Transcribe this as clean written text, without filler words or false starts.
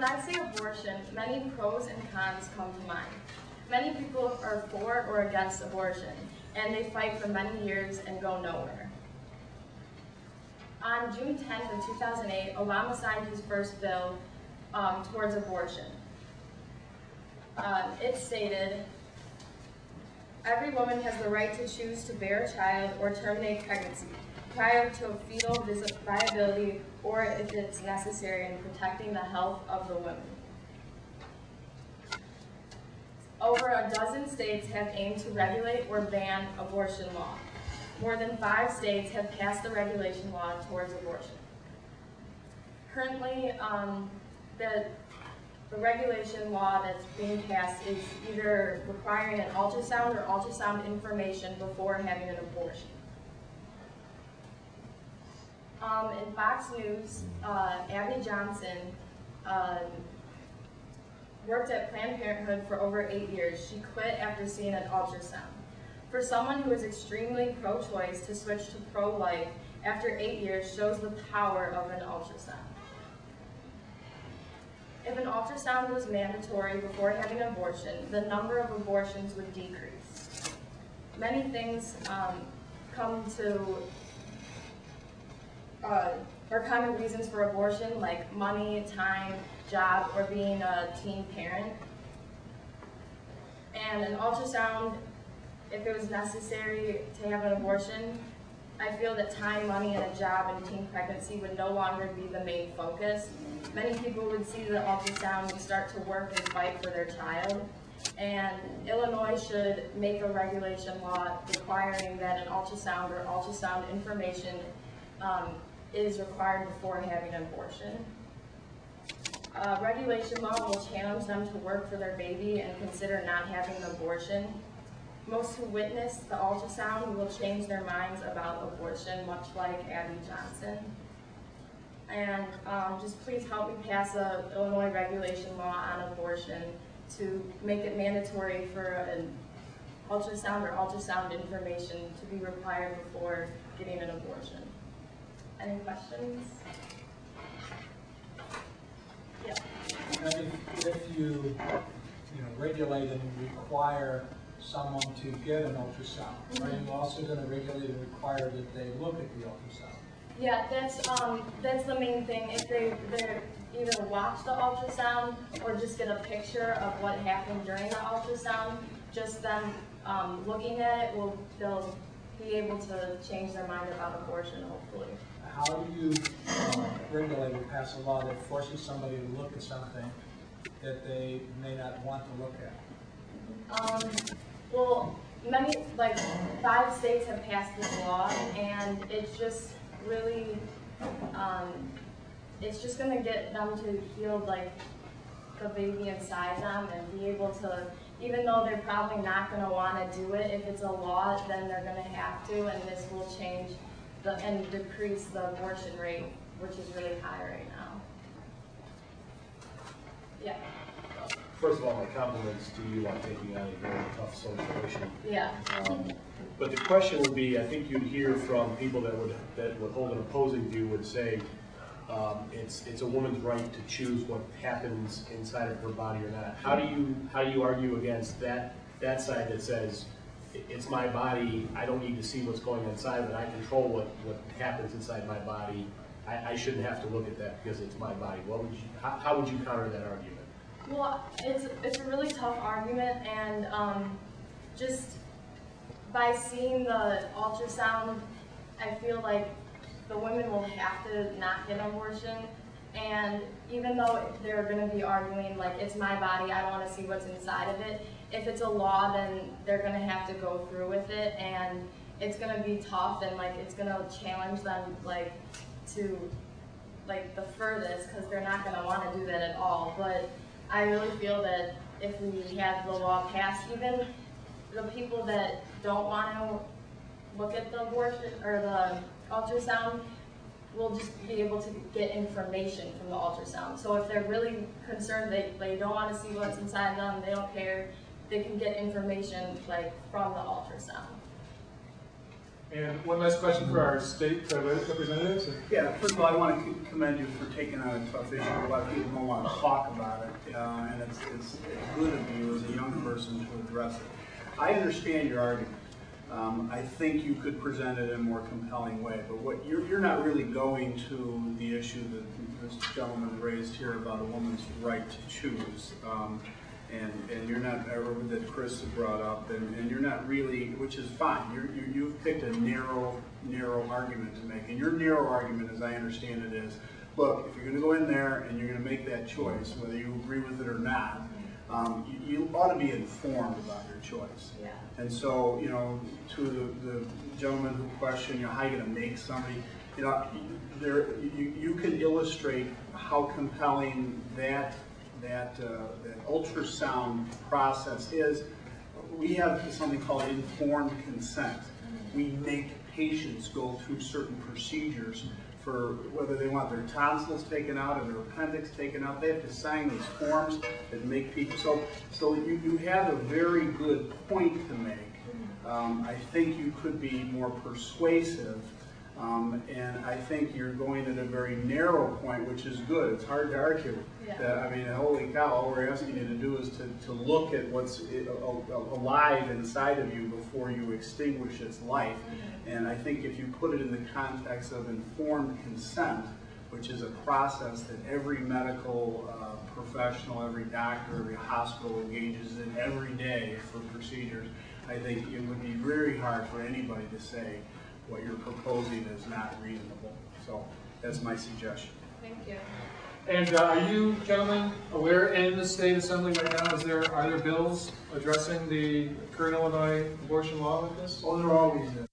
when I say abortion, many pros and cons come to mind. Many people are for or against abortion, and they fight for many years and go nowhere. On June 10th of 2008, Obama signed his first bill towards abortion. It stated, every woman has the right to choose to bear a child or terminate pregnancy prior to a fetal viability or if it's necessary in protecting the health of the woman. Over a dozen states have aimed to regulate or ban abortion law. More than 5 states have passed the regulation law towards abortion. Currently, the regulation law that's being passed is either requiring an ultrasound or ultrasound information before having an abortion. In Fox News, Abby Johnson worked at Planned Parenthood for over 8 years. She quit after seeing an ultrasound. For someone who is extremely pro-choice to switch to pro-life after 8 years shows the power of an ultrasound. If an ultrasound was mandatory before having an abortion, the number of abortions would decrease. Many things are common reasons for abortion, like money, time, job, or being a teen parent. And an ultrasound, if it was necessary to have an abortion, I feel that time, money, and a job and teen pregnancy would no longer be the main focus. Many people would see the ultrasound and start to work and fight for their child. And Illinois should make a regulation law requiring that an ultrasound or ultrasound information is required before having an abortion. Regulation law will challenge them to work for their baby and consider not having an abortion. Most who witness the ultrasound will change their minds about abortion, much like Abby Johnson. And just please help me pass an Illinois regulation law on abortion to make it mandatory for an ultrasound or ultrasound information to be required before getting an abortion. Any questions? Yeah. If you regulate and require someone to get an ultrasound, are you also going to regulate and require that they look at the ultrasound? Yeah, that's the main thing. If they either watch the ultrasound or just get a picture of what happened during the ultrasound, just them looking at it, they'll be able to change their mind about abortion, hopefully. How do you regulate or pass a law that forces somebody to look at something that they may not want to look at? Well, like 5 states have passed this law, and it's just really, it's just going to get them to heal like the baby inside them and be able to, even though they're probably not going to want to do it, if it's a law, then they're going to have to, and this will change and decrease the abortion rate, which is really high right now. Yeah. First of all, my compliments to you on taking on a very tough social issue. Yeah. But the question would be, I think you'd hear from people that would hold an opposing view would say it's a woman's right to choose what happens inside of her body or not. How do you argue against that side that says it's my body, I don't need to see what's going inside of it, I control what happens inside my body, I shouldn't have to look at that because it's my body? How would you counter that argument? Well, it's a really tough argument, and just by seeing the ultrasound, I feel like the women will have to not get an abortion. And even though they're going to be arguing like it's my body, I don't want to see what's inside of it, if it's a law, then they're going to have to go through with it, and it's going to be tough, and like it's going to challenge them like to like the furthest, because they're not going to want to do that at all. But I really feel that if we had the law passed, even the people that don't want to look at the abortion or the ultrasound will just be able to get information from the ultrasound. So if they're really concerned, they don't want to see what's inside them, they don't care, they can get information like from the ultrasound. And one last question for our state representatives. Yeah, first of all, I want to commend you for taking on a tough issue. A lot of people don't want to talk about it, and it's good of you as a young person to address it. I understand your argument. I think you could present it in a more compelling way, but what you're not really going to the issue that this gentleman raised here about a woman's right to choose. And you're not, or that Chris had brought up, and you're not really, which is fine. You've picked a narrow argument to make, and your narrow argument, as I understand it, is, look, if you're going to go in there and you're going to make that choice, whether you agree with it or not, you ought to be informed about your choice. Yeah. And so, you know, to the gentleman who questioned, you know, how are you going to make somebody, you know, you can illustrate how compelling that ultrasound process is. We have something called informed consent. We make patients go through certain procedures for whether they want their tonsils taken out or their appendix taken out. They have to sign these forms that make people, so you have a very good point to make. I think you could be more persuasive. And I think you're going at a very narrow point, which is good. It's hard to argue. Yeah. I mean, holy cow, all we're asking you to do is to look at what's alive inside of you before you extinguish its life. And I think if you put it in the context of informed consent, which is a process that every medical professional, every doctor, every hospital engages in every day for procedures, I think it would be very hard for anybody to say what you're proposing is not reasonable. So that's my suggestion. Thank you. And are you gentlemen aware in the state assembly right now, are there bills addressing the current Illinois abortion law like this? Well, there always is.